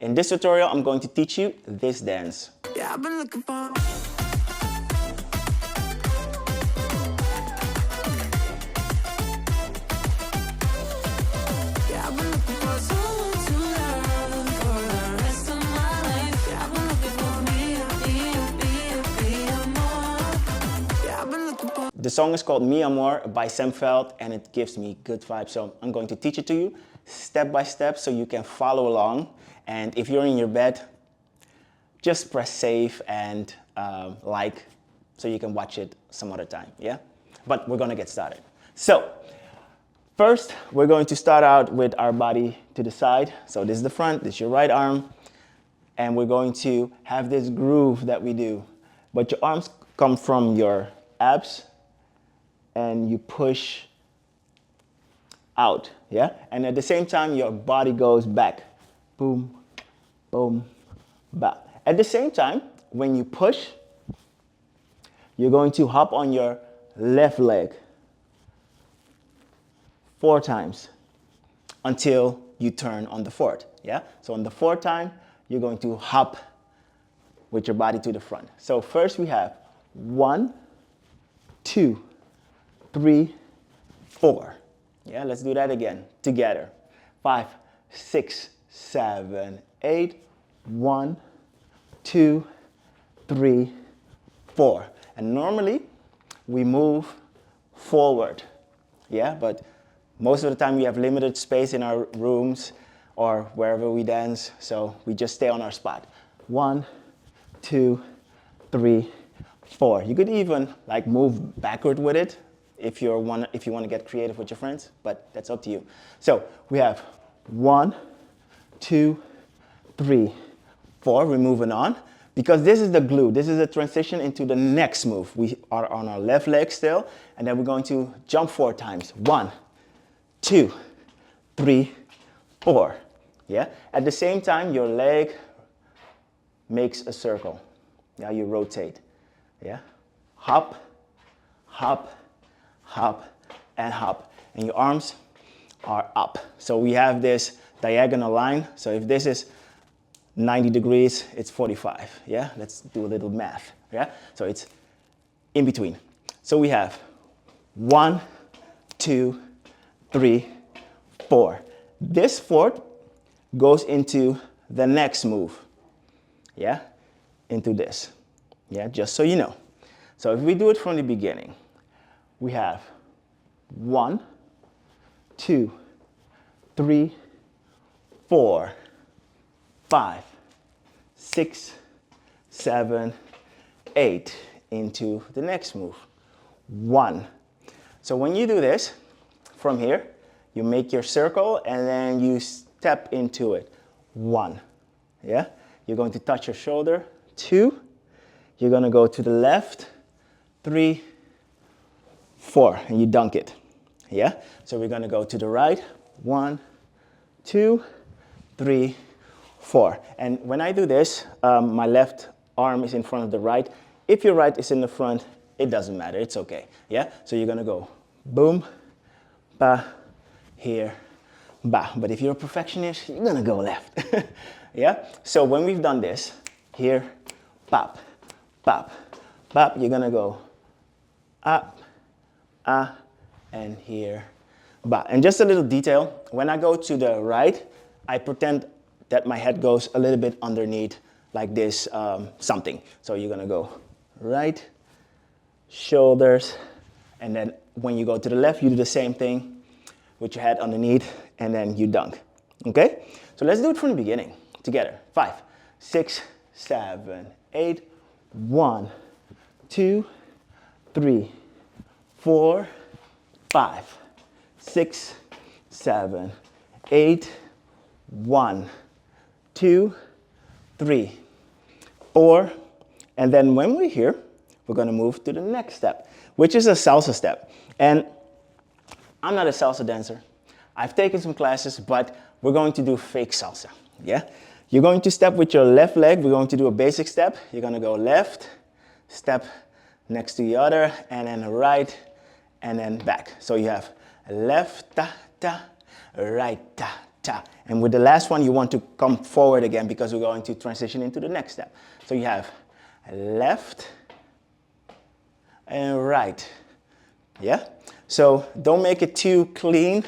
In this tutorial, I'm going to teach you this dance. Yeah, I've been looking for. Yeah, I've been looking for someone to love for the rest of my life. Yeah, I've been looking for me, Amor. Yeah, I've been looking for. The song is called Me Amor by Feldt, and it gives me good vibes. So I'm going to teach it to you step by step so you can follow along. And if you're in your bed, just press save and like so you can watch it some other time, yeah? But we're gonna get started. So first, we're going to start out with our body to the side. So this is the front, this is your right arm. And we're going to have this groove that we do. But your arms come from your abs and you push out, yeah? And at the same time, your body goes back. Boom, boom, back. At the same time, when you push, you're going to hop on your left leg 4 times until you turn on the 4th, yeah? So on the 4th time, you're going to hop with your body to the front. So first we have 1, 2, 3, 4. Yeah, let's do that again, together. 5, 6, 7, 8. 1, 2, 3, 4. And normally we move forward, yeah? But most of the time we have limited space in our rooms or wherever we dance, so we just stay on our spot. 1, 2, 3, 4. You could even like move backward with it if you want to get creative with your friends, but that's up to you. So we have 1, 2, 3, 4. We're moving on because this is the glue. This is a transition into the next move. We are on our left leg still, and then we're going to jump 4 times. 1, 2, 3, 4. Yeah. At the same time, your leg makes a circle. Yeah. You rotate. Yeah. Hop, hop, hop, and hop. And your arms are up. So we have this diagonal line. So if this is 90 degrees, it's 45, yeah? Let's do a little math, yeah? So it's in between. So we have 1, 2, 3, 4. This 4th goes into the next move, yeah? Into this, yeah? Just so you know. So if we do it from the beginning, we have 1, 2, 3, 4, 5, 6, 7, 8 into the next move. 1. So when you do this from here, you make your circle and then you step into it. 1. Yeah? You're going to touch your shoulder. 2. You're going to go to the left. 3, 4, and you dunk it. Yeah? So we're going to go to the right. 1, 2, 3, 4. And when I do this, my left arm is in front of the right. If your right is in the front, it doesn't matter. It's okay. Yeah? So you're going to go boom, ba, here, ba. But if you're a perfectionist, you're going to go left. Yeah? So when we've done this, here, pop, pop, pop, you're going to go up, and here, ba. And just a little detail, when I go to the right, I pretend that my head goes a little bit underneath like this, something. So you're gonna go right, shoulders, and then when you go to the left, you do the same thing with your head underneath, and then you dunk, okay? So let's do it from the beginning, together. 5, 6, 7, 8. 1, 2, 3, 4, 5, 6, 7, 8. 1, 2, 3, 4, and then when we're here, we're going to move to the next step, which is a salsa step. And I'm not a salsa dancer. I've taken some classes, but we're going to do fake salsa, yeah? You're going to step with your left leg. We're going to do a basic step. You're going to go left, step next to the other, and then right, and then back. So you have left, ta, ta, right, ta, ta. And with the last one, you want to come forward again because we're going to transition into the next step. So you have left and right. Yeah? So don't make it too clean,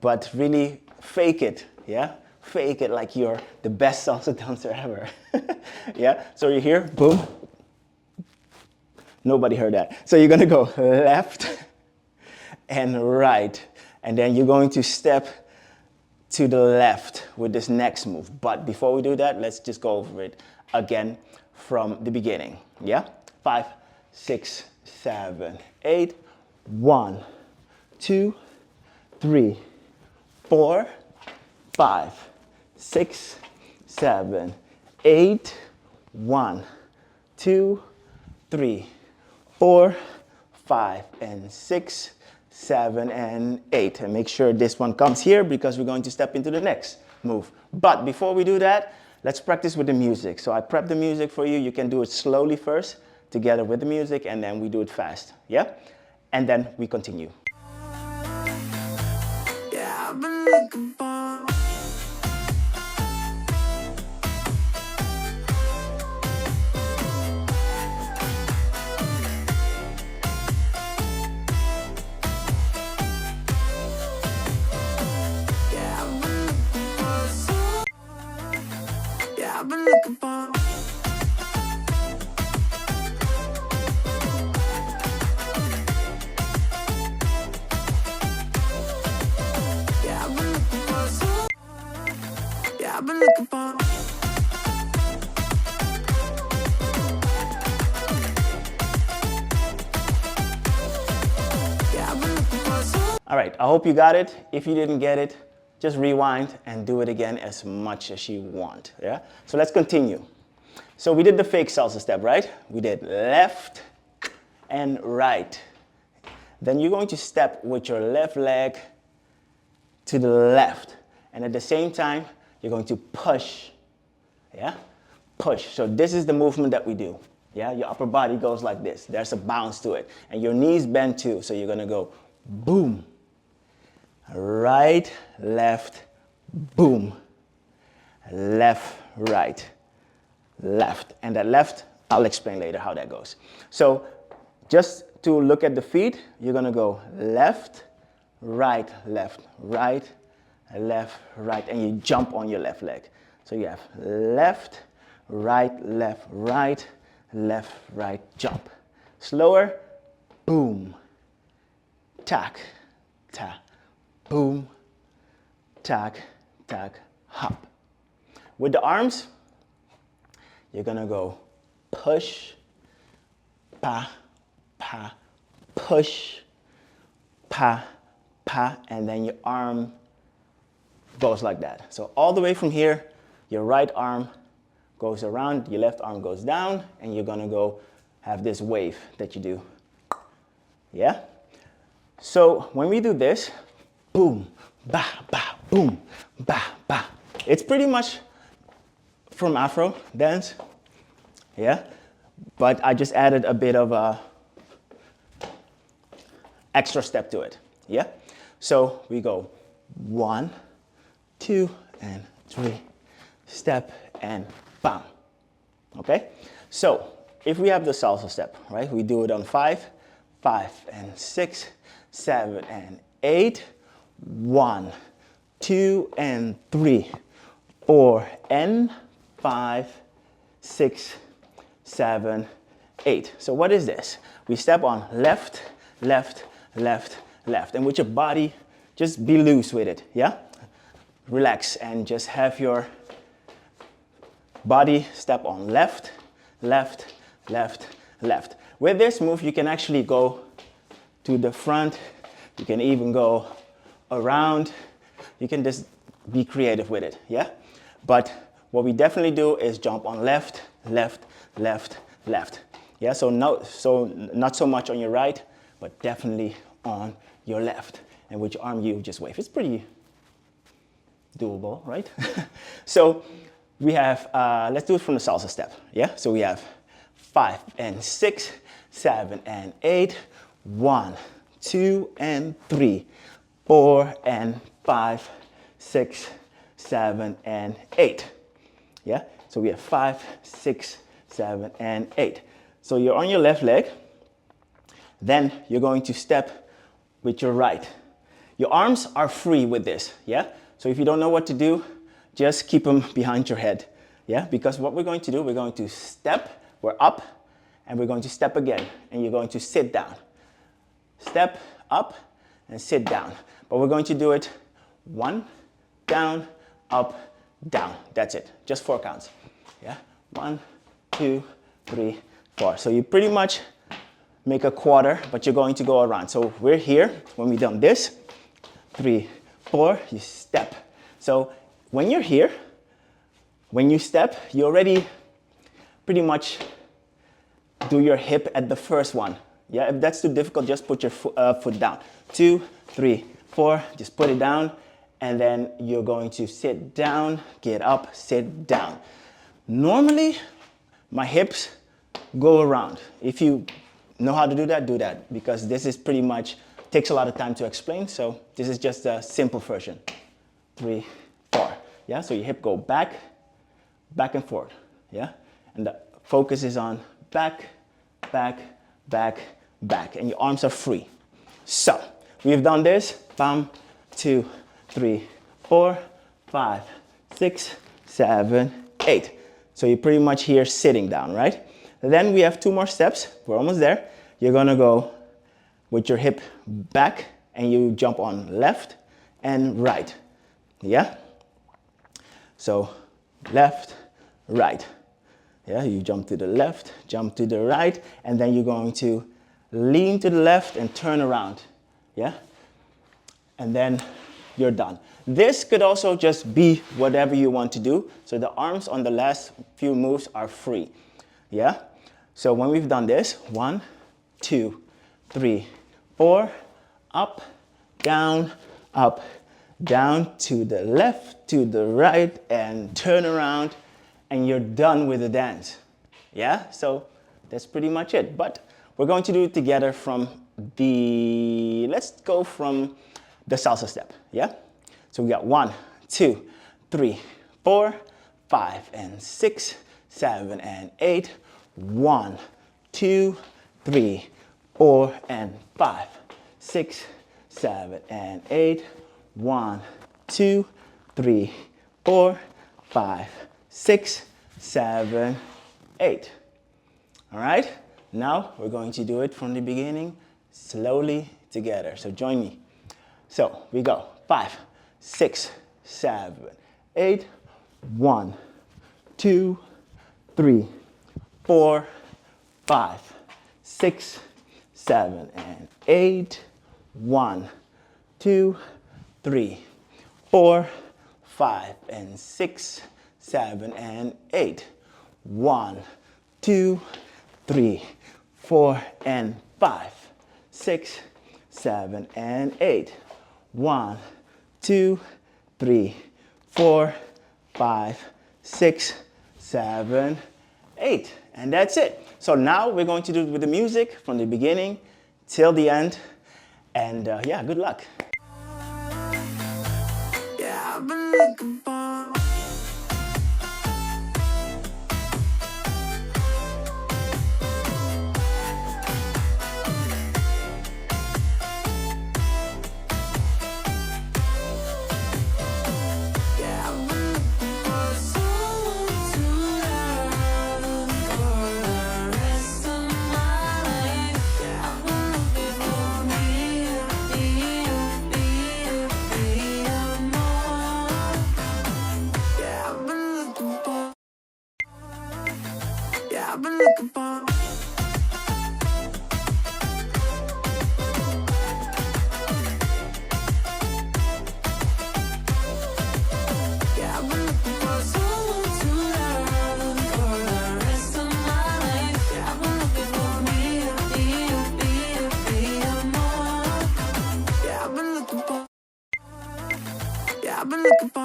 but really fake it. Yeah? Fake it like you're the best salsa dancer ever. Yeah? So you're here, boom. Nobody heard that. So you're gonna go left and right. And then you're going to step to the left with this next move. But before we do that, let's just go over it again from the beginning. Yeah? 5, 6, 7, 8. 1, 2, 3, 4, 5, 6, 7, 8. 1, 2, 3, 4, 5, and 6, 7, and 8. And make sure this one comes here because we're going to step into the next move. But before we do that, let's practice with the music. So I prep the music for you. You can do it slowly first, together with the music, and then we do it fast. Yeah? And then we continue. Yeah, I've been looking for. Yeah, I've been looking for so. Yeah, I've been looking for. Yeah, I've been looking for so. Yeah, I've been looking for. Yeah, I've been looking for so. All right, I hope you got it. If you didn't get it, just rewind and do it again as much as you want. Yeah? So let's continue. So we did the fake salsa step, right? We did left and right. Then you're going to step with your left leg to the left. And at the same time, you're going to push. Yeah? Push. So this is the movement that we do. Yeah? Your upper body goes like this. There's a bounce to it. And your knees bend too. So you're going to go boom. Right, left, boom. Left, right, left. And that left, I'll explain later how that goes. So just to look at the feet, you're gonna go left, right, left, right, left, right, and you jump on your left leg. So you have left, right, left, right, jump. Slower, boom, tack, tack. Boom, tack, tack, hop. With the arms, you're gonna go push, pa, pa, push, pa, pa, and then your arm goes like that. So all the way from here, your right arm goes around, your left arm goes down, and you're gonna go have this wave that you do. Yeah? So when we do this, boom, ba, ba, boom, ba, ba. It's pretty much from Afro dance, yeah? But I just added a bit of a extra step to it, yeah? So we go 1, 2, and 3, step, and bam, okay? So if we have the salsa step, right? We do it on 5, 5, and 6, 7, and 8, 1, 2, and 3, 4, and 5, 6, 7, 8. So what is this? We step on left, left, left, left. And with your body, just be loose with it, yeah? Relax and just have your body step on left, left, left, left. With this move, you can actually go to the front. You can even go around. You can just be creative with it, yeah? But what we definitely do is jump on left, left, left, left. Yeah, so not so much on your right, but definitely on your left. And with your arm, you just wave. It's pretty doable, right? So we have, let's do it from the salsa step, yeah? So we have 5 and 6, 7 and 8, 1, 2 and 3, 4 and 5, 6, 7, and 8. Yeah, so we have 5, 6, 7, and 8. So you're on your left leg. Then you're going to step with your right. Your arms are free with this, yeah? So if you don't know what to do, just keep them behind your head, yeah? Because what we're going to do, we're going to step, we're up, and we're going to step again, and you're going to sit down. Step, up, and sit down. But we're going to do it 1, down, up, down. That's it, just 4 counts, yeah? 1, 2, 3, 4. So you pretty much make a quarter, but you're going to go around. So we're here, when we've done this, 3, 4, you step. So when you're here, when you step, you already pretty much do your hip at the first one. Yeah, if that's too difficult, just put your foot down. 2, 3, 4, just put it down, and then you're going to sit down, get up, sit down. Normally, my hips go around. If you know how to do that, because this is pretty much, takes a lot of time to explain, so this is just a simple version. 3, 4, yeah, so your hip go back, back and forth, yeah? And the focus is on back, back, back, back, and your arms are free. So, we've done this, 1, 2, 3, 4, 5, 6, 7, 8. So you're pretty much here sitting down, right? Then we have 2 more steps. We're almost there. You're gonna go with your hip back and you jump on left and right. Yeah? So left, right. Yeah, you jump to the left, jump to the right, and then you're going to lean to the left and turn around. Yeah? And then you're done. This could also just be whatever you want to do. So the arms on the last few moves are free. Yeah? So when we've done this, 1, 2, 3, 4, up, down, to the left, to the right, and turn around, and you're done with the dance. Yeah? So that's pretty much it. But we're going to do it together from the, let's go from the salsa step. Yeah? So we got 1, 2, 3, 4, 5, and 6, 7, and 8. 1, 2, 3, 4, and 5, 6, 7, and 8. 1, 2, 3, 4, 5, 6, 7, 8. All right? Now we're going to do it from the beginning, slowly together. So join me. So we go 5, 6, 7, 8. 1, 2, 3, 4, 5, 6, 7, and 8. 1, 2, 3, 4, 5, and 6, 7, and 8. 1, 2, 3, 4, and 5, 6, 7, and 8. 1, 2, 3, 4, 5, 6, 7, 8. And that's it. So now we're going to do it with the music from the beginning till the end. And yeah, good luck. Yeah, I've been looking for. Yeah, I've been looking for someone to love for the rest of my life. Yeah, I've been looking for me, amor. Yeah, I've been looking for. Yeah, I've been looking for. Yeah, I've been looking for someone to love for the rest of my life. Yeah, I've been looking for me, amor. Yeah, I've been looking for. Yeah, I've been looking for.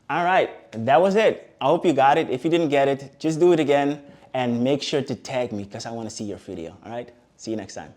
All right, that was it. I hope you got it. If you didn't get it, just do it again and make sure to tag me because I want to see your video. All right, see you next time.